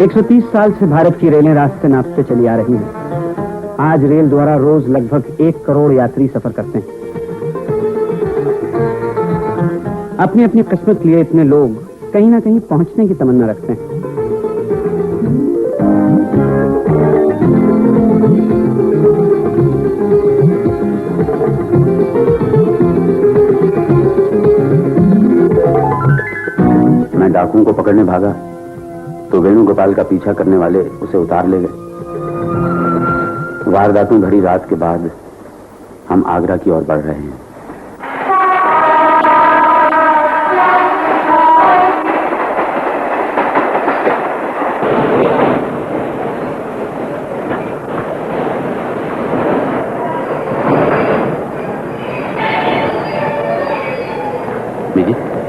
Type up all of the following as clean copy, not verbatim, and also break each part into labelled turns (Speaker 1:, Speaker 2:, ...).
Speaker 1: 130 साल से भारत की रेलें रास्ते नापते चली आ रही हैं। आज रेल द्वारा रोज लगभग 1 करोड़ यात्री सफर करते हैं। अपनी अपनी किस्मत के लिए इतने लोग कहीं ना कहीं पहुंचने की तमन्ना रखते हैं।
Speaker 2: मैं डाकुओं को पकड़ने भागा तो वेणुगोपाल का पीछा करने वाले उसे उतार ले गए। वारदातों भरी रात के बाद हम आगरा की ओर बढ़ रहे हैं।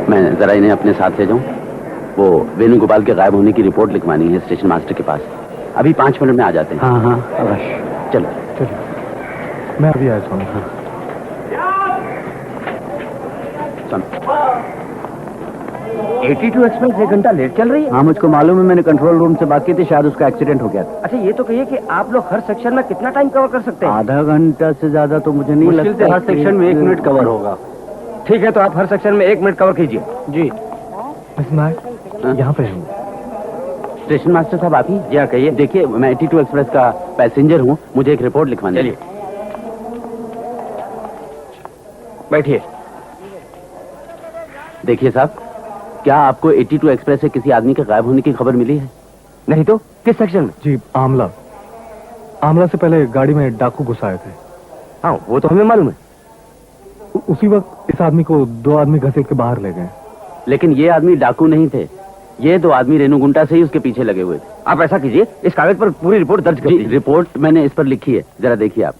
Speaker 2: मैं जरा इन्हें अपने साथ ले जाऊं। वो वेणुगोपाल के गायब होने की रिपोर्ट लिखवानी है स्टेशन मास्टर के पास। अभी 5 मिनट में आ जाते हैं।
Speaker 1: हाँ हाँ अवश्य।
Speaker 2: चलो
Speaker 3: चलो, मैं अभी आ जाऊंगा।
Speaker 1: 82 एक्सप्रेस 1 घंटा लेट चल रही है। हाँ मुझको मालूम है, मैंने कंट्रोल रूम से बात की थी, शायद उसका एक्सीडेंट हो गया था।
Speaker 4: अच्छा ये तो कहिए कि आप लोग हर सेक्शन में कितना टाइम कवर कर सकते हैं?
Speaker 1: आधा घंटा से ज्यादा तो मुझे नहीं
Speaker 4: मुश्किल
Speaker 1: लगता।
Speaker 4: से हर सेक्शन में 1 मिनट कवर होगा। ठीक है, तो आप हर सेक्शन में 1 मिनट कवर कीजिए। जी
Speaker 3: यहाँ पे हूँ।
Speaker 2: स्टेशन मास्टर साहब आप ही?
Speaker 4: जी हाँ, कहिए।
Speaker 2: देखिए, मैं 82 एक्सप्रेस का पैसेंजर हूँ, मुझे एक रिपोर्ट लिखवानी है।
Speaker 4: चलिए बैठिए।
Speaker 2: देखिए साहब, क्या आपको 82 एक्सप्रेस से किसी आदमी के गायब होने की खबर मिली है?
Speaker 4: नहीं तो किस सेक्शन में?
Speaker 3: जी आमला से पहले गाड़ी में डाकू घुसाए थे।
Speaker 4: हाँ वो तो हमें मालूम है।
Speaker 3: उसी वक्त इस आदमी को 2 आदमी घसीट के बाहर ले गए।
Speaker 2: लेकिन ये आदमी डाकू नहीं थे, ये 2 आदमी रेणुगुंटा से ही उसके पीछे लगे हुए थे।
Speaker 4: आप ऐसा कीजिए, इस कागज पर पूरी रिपोर्ट दर्ज कर दीजिए।
Speaker 2: रिपोर्ट मैंने इस पर लिखी है, जरा देखिए आप।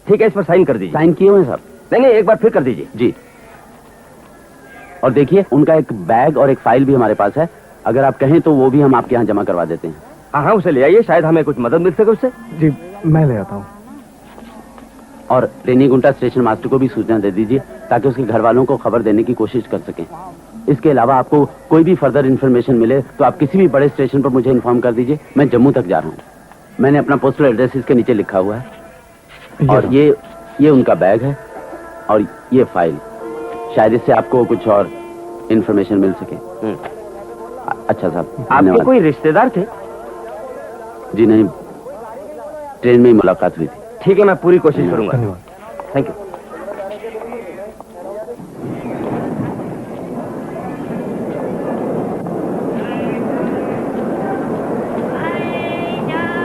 Speaker 4: ठीक है, इस पर साइन कर दीजिए।
Speaker 2: साइन किए हुए हैं साहब?
Speaker 4: नहीं, एक बार फिर कर दीजिए।
Speaker 2: जी। और देखिए, उनका एक बैग और एक फाइल भी हमारे पास है, अगर आप कहें तो वो भी हम आपके यहाँ जमा करवा देते हैं।
Speaker 4: हाँ उसे ले आइए, शायद हमें कुछ मदद मिल सके उससे।
Speaker 3: जी मैं ले आता हूँ।
Speaker 2: और रेणुगुंटा स्टेशन मास्टर को भी सूचना दे दीजिए ताकि उसके घर वालों को खबर देने की कोशिश कर सकें। इसके अलावा आपको कोई भी फर्दर इन्फॉर्मेशन मिले तो आप किसी भी बड़े स्टेशन पर मुझे इन्फॉर्म कर दीजिए। मैं जम्मू तक जा रहा हूँ। मैंने अपना पोस्टल एड्रेस इसके नीचे लिखा हुआ है। और ये उनका बैग है और ये फाइल, शायद इससे आपको कुछ और इन्फॉर्मेशन मिल सके। अच्छा साहब,
Speaker 4: आपके कोई रिश्तेदार थे?
Speaker 2: जी नहीं, ट्रेन में ही मुलाकात हुई थी।
Speaker 4: ठीक है, मैं पूरी कोशिश करूंगा।
Speaker 3: धन्यवाद।
Speaker 4: Thank you.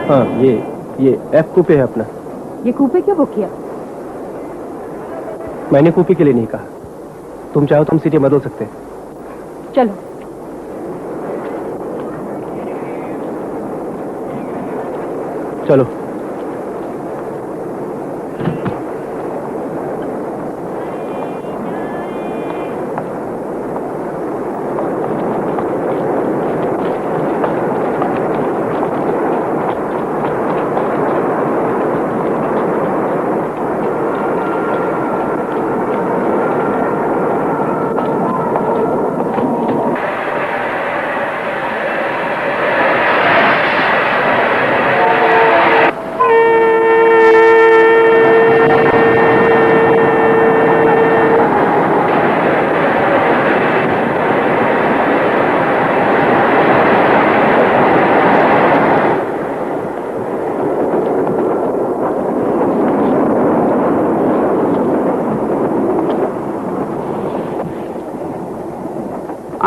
Speaker 3: हाँ ये F कूपे है अपना।
Speaker 5: ये कूपे क्यों बुक किया?
Speaker 3: मैंने कूपे के लिए नहीं कहा। तुम चाहो तो हम सीटें बदल सकते हैं।
Speaker 5: चलो।
Speaker 3: चलो।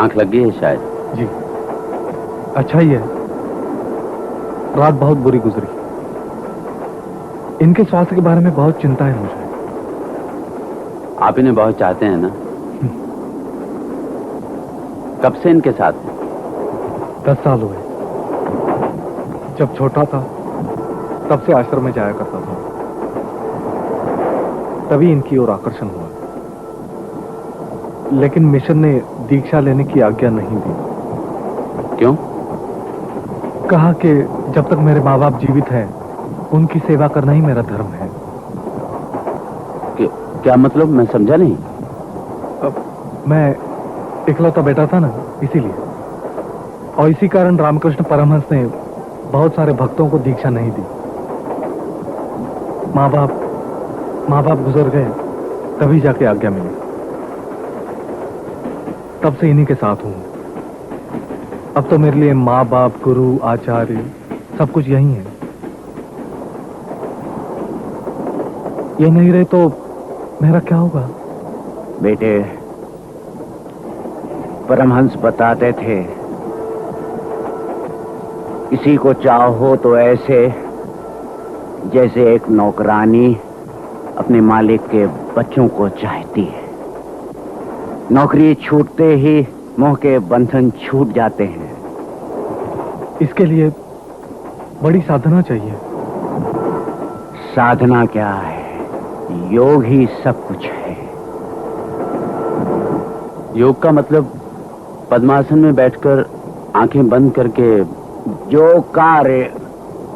Speaker 2: आंख लग गई है शायद।
Speaker 3: जी अच्छा ही है। रात बहुत बुरी गुजरी। इनके स्वास्थ्य के बारे में बहुत चिंता है मुझे।
Speaker 2: आप इन्हें बहुत चाहते हैं ना? कब से इनके साथ हैं?
Speaker 3: 10 साल हुए। जब छोटा था तब से आश्रम में जाया करता था, तभी इनकी ओर आकर्षण हुआ। लेकिन मिशन ने दीक्षा लेने की आज्ञा नहीं दी।
Speaker 2: क्यों?
Speaker 3: कहा कि जब तक मेरे माँ बाप जीवित हैं उनकी सेवा करना ही मेरा धर्म है।
Speaker 2: क्या मतलब? मैं समझा नहीं।
Speaker 3: अब मैं इकलौता बेटा था ना, इसीलिए। और इसी कारण रामकृष्ण परमहंस ने बहुत सारे भक्तों को दीक्षा नहीं दी। माँ बाप गुजर गए, तभी जाके आज्ञा मिली। तब से इन्हीं के साथ हूं। अब तो मेरे लिए माँ बाप, गुरु, आचार्य सब कुछ यही है। ये नहीं रहे तो मेरा क्या होगा?
Speaker 6: बेटे, परमहंस बताते थे, किसी को चाहो तो ऐसे जैसे एक नौकरानी अपने मालिक के बच्चों को चाहती है। नौकरी छूटते ही मोह के बंधन छूट जाते हैं।
Speaker 3: इसके लिए बड़ी साधना चाहिए।
Speaker 6: साधना क्या है? योग ही सब कुछ है।
Speaker 2: योग का मतलब पद्मासन में बैठकर आंखें बंद करके
Speaker 6: जो कार्य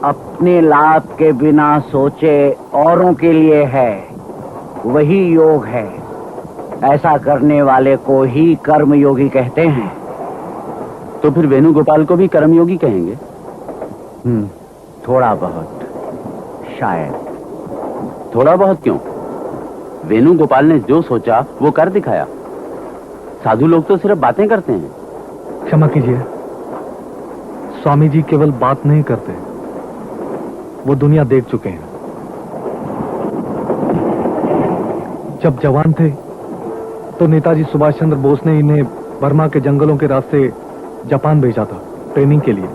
Speaker 6: अपने लाभ के बिना सोचे औरों के लिए है, वही योग है। ऐसा करने वाले को ही कर्म योगी कहते हैं।
Speaker 2: तो फिर वेणुगोपाल को भी कर्मयोगी कहेंगे?
Speaker 6: थोड़ा बहुत, शायद।
Speaker 2: थोड़ा बहुत क्यों? वेणुगोपाल ने जो सोचा वो कर दिखाया। साधु लोग तो सिर्फ बातें करते हैं।
Speaker 3: क्षमा कीजिए, स्वामी जी केवल बात नहीं करते, वो दुनिया देख चुके हैं। जब जवान थे तो नेताजी सुभाष चंद्र बोस ने इन्हें बर्मा के जंगलों के रास्ते जापान भेजा था ट्रेनिंग के लिए।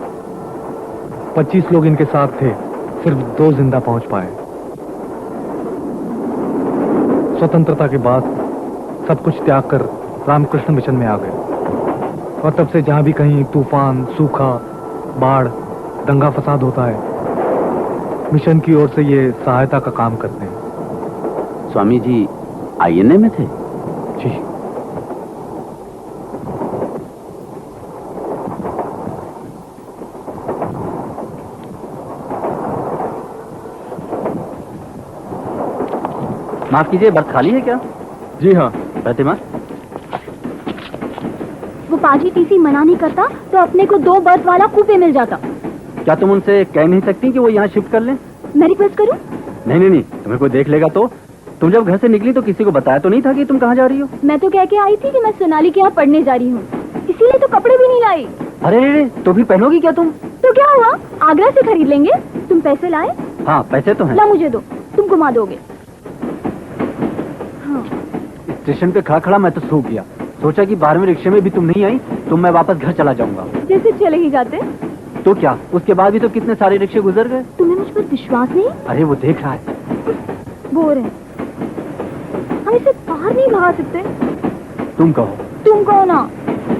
Speaker 3: 25 लोग इनके साथ थे, सिर्फ 2 जिंदा पहुंच पाए। स्वतंत्रता के बाद सब कुछ त्याग कर रामकृष्ण मिशन में आ गए और तब से जहां भी कहीं तूफान, सूखा, बाढ़, दंगा फसाद होता है, मिशन की ओर से ये सहायता का काम करते हैं।
Speaker 2: स्वामी जी आईएनए में थे?
Speaker 3: जी।
Speaker 4: माफ कीजिए, बर्थ खाली है क्या?
Speaker 3: जी हाँ।
Speaker 2: प्रतिमा,
Speaker 5: वो पाजी टीसी मना नहीं करता तो अपने को 2 बर्थ वाला कूपे मिल जाता।
Speaker 4: क्या तुम उनसे कह नहीं सकती कि वो यहाँ शिफ्ट कर लें?
Speaker 5: मैं रिक्वेस्ट करूं?
Speaker 4: नहीं, तुम्हें कोई देख लेगा तो। तुम जब घर से निकली तो किसी को बताया तो नहीं था कि तुम कहाँ जा रही हो?
Speaker 5: मैं तो कह के आई थी कि मैं सोनाली के यहाँ पढ़ने जा रही हूँ, इसीलिए तो कपड़े भी नहीं लाई।
Speaker 4: अरे तो भी पहनोगी क्या तुम?
Speaker 5: तो क्या हुआ, आगरा से खरीद लेंगे। तुम पैसे लाए?
Speaker 4: हाँ, पैसे तो हैं।
Speaker 5: ला मुझे दो, तुम घुमा दोगे। हाँ।
Speaker 4: स्टेशन पे खड़ा मैं तो सो गया। सोचा कि 12वें रिक्शे में भी तुम नहीं आई तो मैं वापस घर चला जाऊंगा।
Speaker 5: जैसे चले ही जाते।
Speaker 4: तो क्या, उसके बाद भी तो कितने सारे रिक्शे गुजर गए।
Speaker 5: तुम्हें मुझ पर विश्वास नहीं?
Speaker 4: अरे वो देख रहा है।
Speaker 5: बोर है, हम इसे बाहर नहीं भगा सकते।
Speaker 4: तुम कहो।
Speaker 5: तुम कहो ना।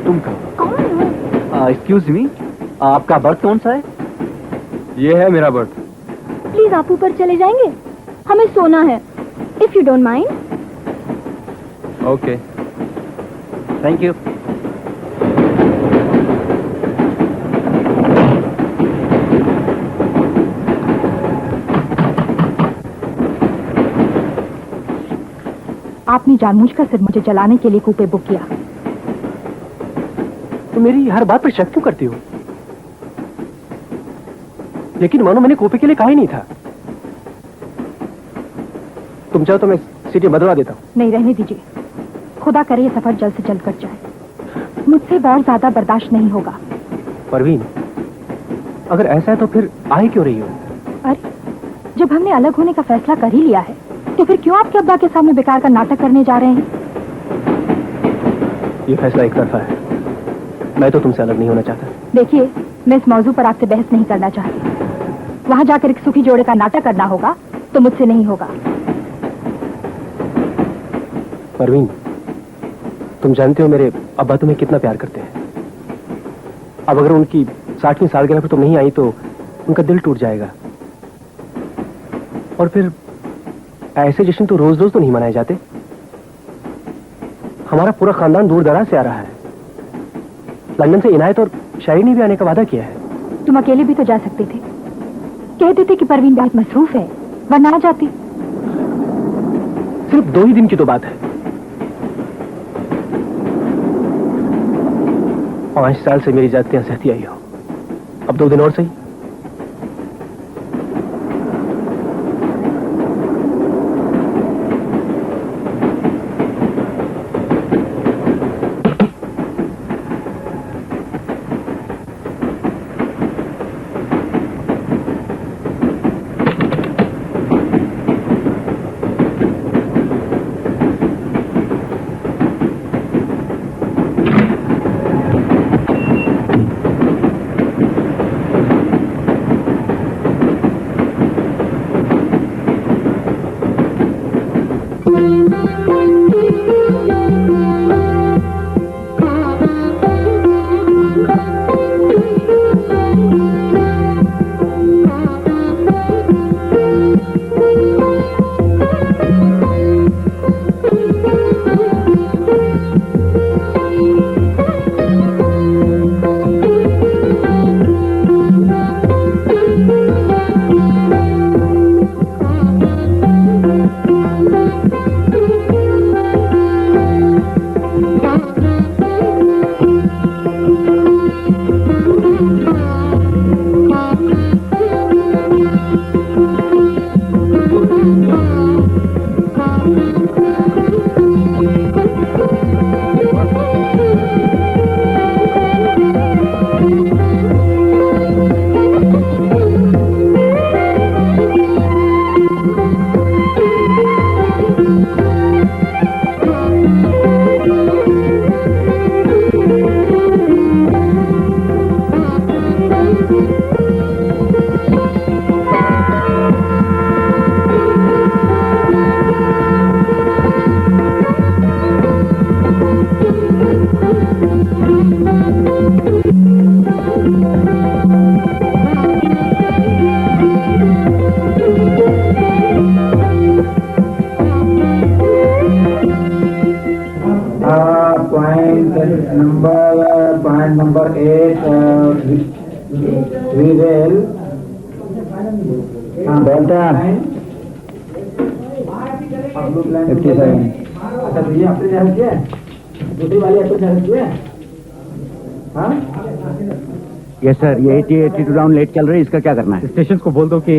Speaker 4: तुम कहो।
Speaker 5: कौन हो?
Speaker 4: एक्सक्यूज मी, आपका बर्थ कौन सा है?
Speaker 3: ये है मेरा बर्थ।
Speaker 5: प्लीज आप ऊपर चले जाएंगे, हमें सोना है। If you don't mind.
Speaker 3: Okay.
Speaker 4: Thank you.
Speaker 5: आपने जानबूझकर सिर्फ मुझे जलाने के लिए कूपे बुक किया।
Speaker 4: तो मेरी हर बात पर शक क्यों करती हो? लेकिन मानो मैंने कूपे के लिए कहा ही नहीं था। तुम चाहो तो मैं सीटी बदलवा देता हूँ।
Speaker 5: नहीं, रहने दीजिए। खुदा करे ये सफर जल्द से जल्द कट जाए। मुझसे और ज्यादा बर्दाश्त नहीं होगा।
Speaker 4: परवीन, अगर ऐसा है तो फिर आ ही क्यों रही हो?
Speaker 5: अरे, जब हमने अलग होने का फैसला कर ही लिया है तो फिर क्यों आपके अब्बा के सामने बेकार का नाटक करने जा रहे हैं?
Speaker 4: ये फैसला एक तरफा है। मैं तो तुमसे अलग नहीं होना चाहता।
Speaker 5: देखिए, मैं इस मौजू पर आपसे बहस नहीं करना चाहती। वहां जाकर एक सुखी जोड़े का नाटक करना होगा तो मुझसे नहीं होगा।
Speaker 4: परवीन, तुम जानते हो मेरे अब्बा तुम्हें कितना प्यार करते हैं। अब अगर उनकी 60वीं सालगिरह पर तुम नहीं आई तो उनका दिल टूट जाएगा। और फिर ऐसे जश्न तो रोज रोज तो नहीं मनाए जाते। हमारा पूरा खानदान दूर दराज से आ रहा है। लंदन से इनायत और शायरी ने भी आने का वादा किया है।
Speaker 5: तुम अकेले भी तो जा सकते थे। कह देते कि परवीन बहुत मसरूफ है, वरना आ जाती।
Speaker 4: सिर्फ 2 ही दिन की तो बात है। 5 साल से मेरी जातियां सहती आई हो, अब 2 दिन और सही।
Speaker 7: Point number 8, we will Delta 57. अच्छा तो ये अपने जहर किया दूसरी वाली अपने जहर किया। हाँ
Speaker 6: यस सर, ये 80-82 राउंड लेट चल रही है, इसका क्या करना है?
Speaker 3: स्टेशन को बोल दो कि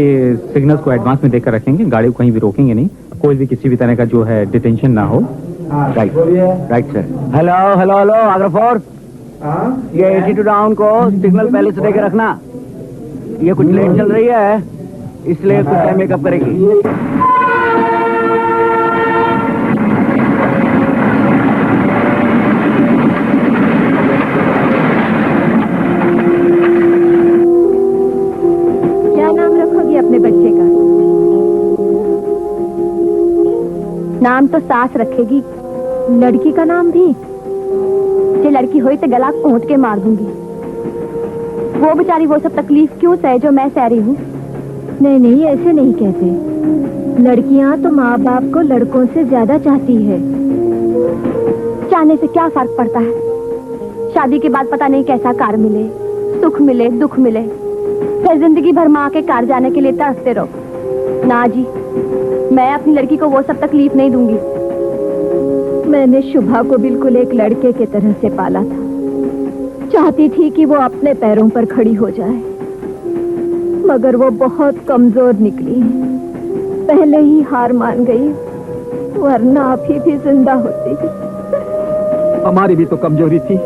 Speaker 3: सिग्नल्स को एडवांस में देकर रखेंगे, गाड़ी को कहीं भी रोकेंगे नहीं, कोई भी किसी भी तरह का जो है डिटेंशन ना हो।
Speaker 6: राइट
Speaker 7: बोलिए।
Speaker 6: Right sir. Hello hello hello Agra force, ये 82 राउंड को सिग्नल पहले से देकर रखना, ये कुछ लेट चल रही है इसलिए कुछ टाइम मेकअप करेगी।
Speaker 5: क्या नाम रखोगी अपने बच्चे का? नाम तो सास रखेगी, लड़की का नाम भी? जे लड़की हुई तो गला घोंट के मार दूंगी। वो बेचारी वो सब तकलीफ क्यों सहे जो मैं सह रही हूँ? नहीं नहीं, ऐसे नहीं कहते। लड़कियाँ तो माँ बाप को लड़कों से ज्यादा चाहती है। चाहने से क्या फर्क पड़ता है? शादी के बाद पता नहीं कैसा कार मिले, सुख मिले, दुख मिले, फिर जिंदगी भर माँ के कार जाने के लिए तरसते रहो। ना जी, मैं अपनी लड़की को वो सब तकलीफ नहीं दूंगी। मैंने शुभा को बिल्कुल एक लड़के के तरह से पाला था, चाहती थी कि वो अपने पैरों पर खड़ी हो जाए, मगर वो बहुत कमजोर निकली, पहले ही हार मान गई, वरना अभी भी जिंदा होती।
Speaker 8: हमारी भी तो कमजोरी थी,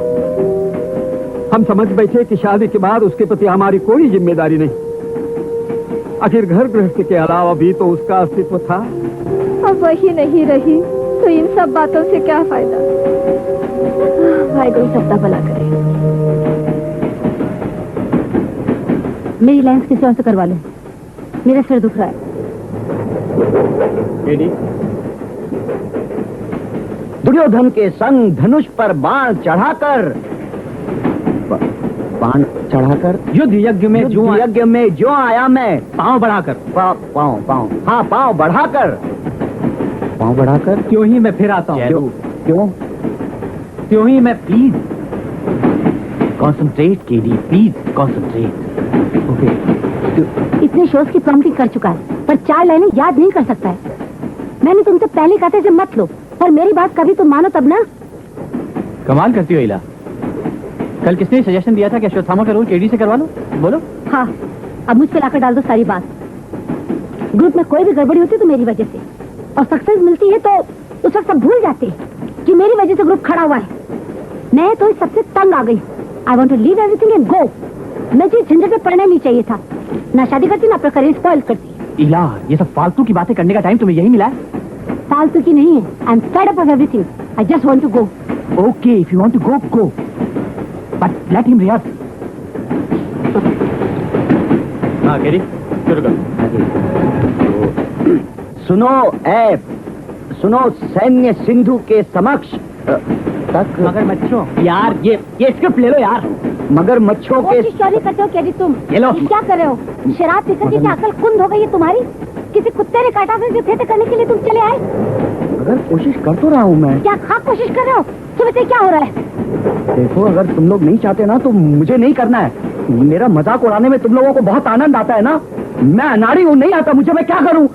Speaker 8: हम समझ बैठे कि शादी के बाद उसके प्रति हमारी कोई जिम्मेदारी नहीं। आखिर घर गृहस्थी के अलावा भी तो उसका अस्तित्व था।
Speaker 5: अब वही नहीं रही तो इन सब बातों से क्या फायदा? वाहिगुरु सबका भला करे। मेरी लेंस किसी और से करवा लो, मेरा सिर दुख रहा है।
Speaker 6: दुर्योधन के संग धनुष पर बाण चढ़ाकर
Speaker 8: युद्ध यज्ञ में जो आया मैं
Speaker 6: पांव बढ़ाकर पांव बढ़ाकर
Speaker 8: क्यों ही मैं फिर आता हूँ।
Speaker 6: क्यों ही मैं please concentrate KD, please concentrate.
Speaker 5: इतने शोज की प्रॉम्प्टिंग कर चुका है पर 4 लाइनें याद नहीं कर सकता है। मैंने तुमसे पहले कहते से मत लो, पर मेरी बात कभी तुम मानो तब ना।
Speaker 3: कमाल करती हो इला,
Speaker 1: कल किसने सजेशन दिया था कि अश्वत्थामा का रोल केडी से करवा लो? बोलो।
Speaker 5: हाँ, अब मुझ पे लाकर डाल दो सारी बात। ग्रुप में कोई भी गड़बड़ी होती तो मेरी वजह से, और सक्सेस मिलती है तो उस वक्त सब भूल जाते कि मेरी वजह से ग्रुप खड़ा हुआ है। मैं तो इस सबसे तंग आ गई। I want to leave everything and go. मुझे झंझट में पड़ना नहीं चाहिए था। ना शादी करती ना अपना करियर स्पॉइल करती।
Speaker 1: इला, ये सब फालतू की बातें करने का टाइम तुम्हें यही मिला है?
Speaker 5: फालतू की नहीं है। I am fed up of everything. I just want to go.
Speaker 1: Okay, if you want to go, go, but let him rehearse. हाँ केडी, शुरू करो।
Speaker 6: सुनो सैन्य सिंधु के समक्ष तक
Speaker 1: मगरमच्छों। यार ये स्क्रिप्ट ले लो यार।
Speaker 6: मगरमच्छों के
Speaker 5: चोरी करते हो केडी तुम।
Speaker 1: ये लो।
Speaker 5: क्या कर रहे हो? शराब पीकर की क्या अकल कुंद हो गई है तुम्हारी? किसी कुत्ते ने काटा था जो थे करने के लिए तुम चले आए?
Speaker 6: अगर कोशिश कर तो रहा हूँ मैं।
Speaker 5: क्या खाक कोशिश कर रहे हो? तुम्हें क्या हो रहा है?
Speaker 6: देखो, अगर तुम लोग नहीं चाहते ना तो मुझे नहीं करना है। मेरा मजाक उड़ाने में तुम लोगों को बहुत आनंद आता है ना। मैं अनाड़ी हूँ, नहीं आता मुझे, मैं क्या करूँ?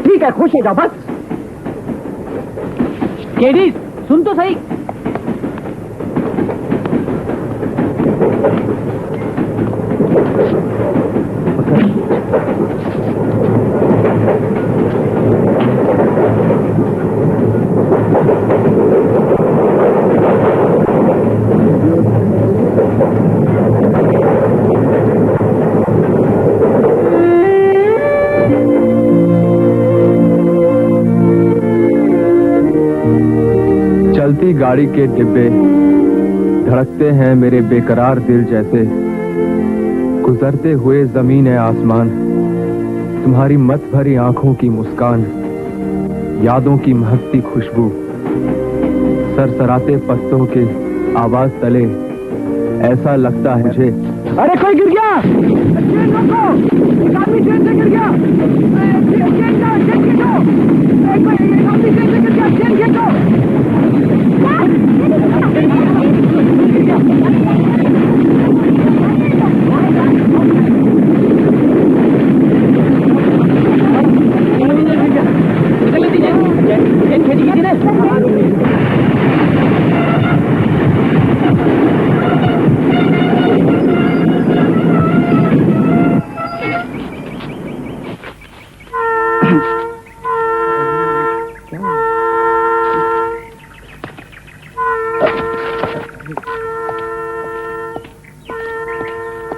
Speaker 6: ठीक है, खुश हो जाओ बस।
Speaker 1: केडी सुन तो सही।
Speaker 3: चलती गाड़ी के डिब्बे धड़कते हैं मेरे बेकरार दिल जैसे, गुजरते हुए जमीन है आसमान, तुम्हारी मत भरी आंखों की मुस्कान, यादों की महकती खुशबू, सरसराते पत्तों के आवाज तले ऐसा लगता है मुझे।
Speaker 6: अरे कोई गिर गया! ट्रेन रोको! एक आदमी ट्रेन से गिर गया! ट्रेन खींचो! एक आदमी ट्रेन से गिर गया! ट्रेन खींचो!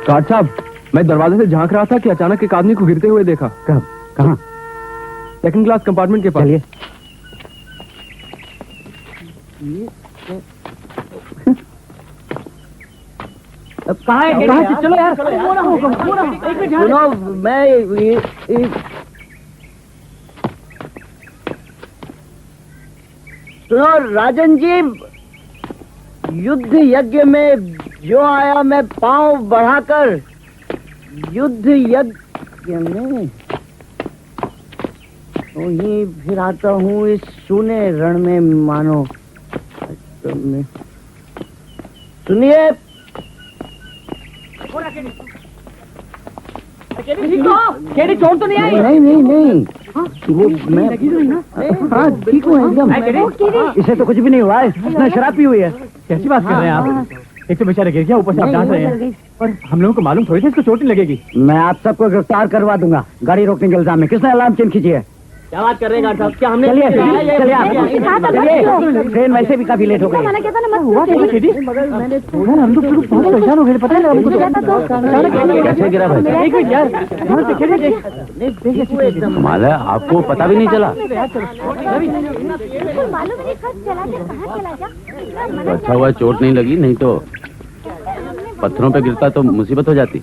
Speaker 3: गार्ड साहब, मैं दरवाजे से झांक रहा था कि अचानक एक आदमी को गिरते हुए देखा।
Speaker 6: कब? कहाँ?
Speaker 3: सेकंड क्लास कंपार्टमेंट के पास।
Speaker 6: चलिए।
Speaker 1: कहाँ है? चलो यार।
Speaker 6: सुनो, मैं सुनो राजन जी, युद्ध यज्ञ में जो आया मैं पांव बढ़ाकर युद्ध यज्ञ में तो ही फिर आता हूँ इस सूने रण में मानो। सुनिए,
Speaker 1: केडी चोट तो नहीं आई?
Speaker 6: नहीं वो मैं हाँ ठीक हूँ एकदम। इसे तो कुछ भी नहीं हुआ है, इसने शराब पी हुई है।
Speaker 1: कैसी बात कर रहे हैं आप? एक तो बेचारा गिर गया, ऊपर से आप डांट रहे हैं, और हम लोगों को मालूम थोड़ी था इसको चोट नहीं लगेगी।
Speaker 6: मैं आप सबको गिरफ्तार करवा दूंगा गाड़ी रोकने के इल्जाम में। किसने अलार्म चिन्ह खींची है?
Speaker 1: क्या बात कर रहे हैं गार्ड साहब? क्या हमने?
Speaker 6: चलिए ट्रेन वैसे भी काफी लेट हो गई।
Speaker 1: हम तो बहुत परेशान हो गए, पता है हमको।
Speaker 2: कैसे गिरा भाई?
Speaker 1: एक मिनट यार,
Speaker 2: माला, आपको पता भी नहीं चला? तो अच्छा हुआ चोट नहीं लगी, नहीं तो पत्थरों पे गिरता तो मुसीबत हो जाती।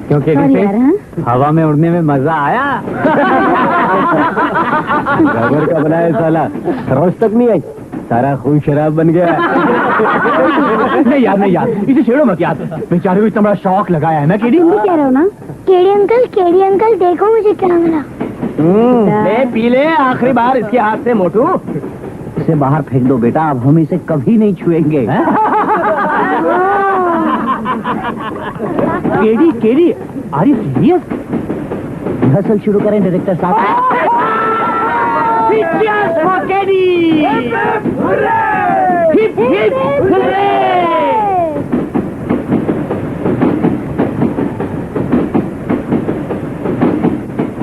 Speaker 1: क्योंकि हवा में उड़ने में मजा आया।
Speaker 6: रबर का बनाया साला, रोज तक नहीं आई, सारा खून शराब बन गया।
Speaker 3: नहीं यार नहीं यार, इसे छेड़ो मत यार, बेचारे को इतना बड़ा शौक लगाया है ना केडी।
Speaker 5: तुम भी कह रहे हो ना? केडी अंकल देखो मुझे क्या मिला।
Speaker 8: ले पी ले, आखिरी बार इसके हाथ से मोटू।
Speaker 6: इसे बाहर फेंक दो बेटा, अब हम इसे कभी नहीं छुएंगे।
Speaker 3: KD KD, are you serious?
Speaker 6: Rehearsal शुरू करें डायरेक्टर साहब।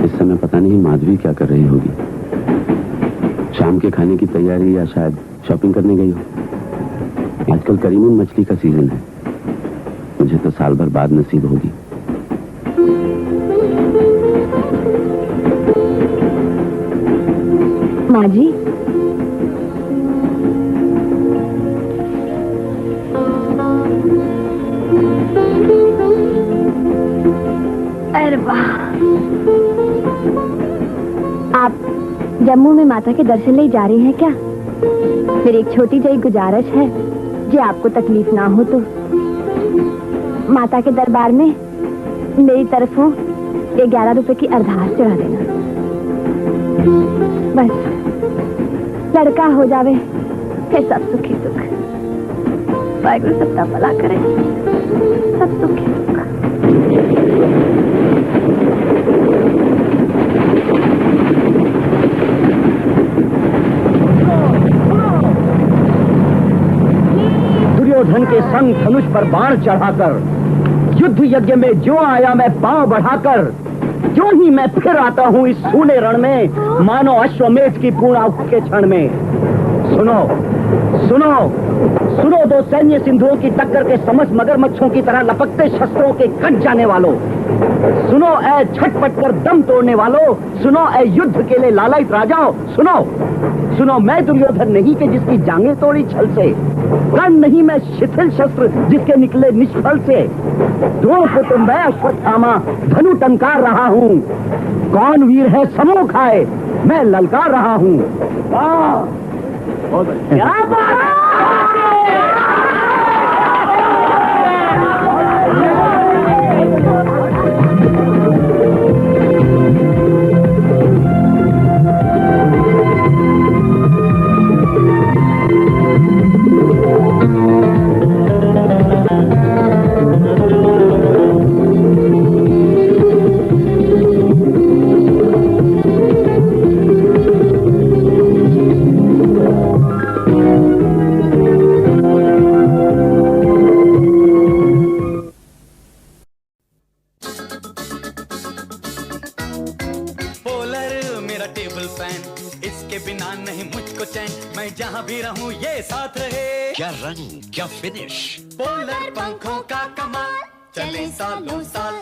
Speaker 2: इस समय पता नहीं माधवी क्या कर रही होगी, शाम के खाने की तैयारी या शायद शॉपिंग करने गई हो। आजकल करीमन मछली का सीजन है, मुझे तो साल भर बाद नसीब होगी।
Speaker 5: माँ जी, अरे वाह, आप जम्मू में माता के दर्शन ले जा रही हैं क्या? मेरी एक छोटी सी गुजारिश है, जे आपको तकलीफ ना हो तो माता के दरबार में मेरी तरफों 11 रुपए की अरदास चढ़ा देना। बस लड़का हो जावे फिर सब सुखी सुख। वाहिगुरु सबका भला करे, सब सुखी सुख।
Speaker 8: दुर्योधन के संग धनुष पर बाण चढ़ाकर युद्ध यज्ञ में जो आया मैं पांव बढ़ाकर, जो ही मैं फिर आता हूँ इस सूने रण में, मानो अश्वमेध की पूर्णाहुति के क्षण में। सुनो सुनो सुनो, दो सैन्य सिंधुओं की टक्कर के समझ मगरमच्छों की तरह लपकते शस्त्रों के कट जाने वालों, सुनो ऐ छटपट कर दम तोड़ने वालों, सुनो ऐ युद्ध के लिए लालायित राजाओं, सुनो सुनो, मैं दुर्योधन नहीं कि जिसकी जांघें तोड़ी छल से, कर्ण नहीं मैं शिथिल शस्त्र जिसके निकले निष्फल से, द्रोणपुत्र मैं अश्वत्थामा धनु टंकार रहा हूँ, कौन वीर है सम्मुख आए मैं ललकार रहा हूँ। क्या बात है?
Speaker 9: टेबल फैन, इसके बिना नहीं मुझको चैन, मैं जहाँ भी रहूँ ये साथ रहे।
Speaker 10: क्या रंग क्या फिनिश,
Speaker 9: पोलर पंखों का कमाल, चले सालों साल।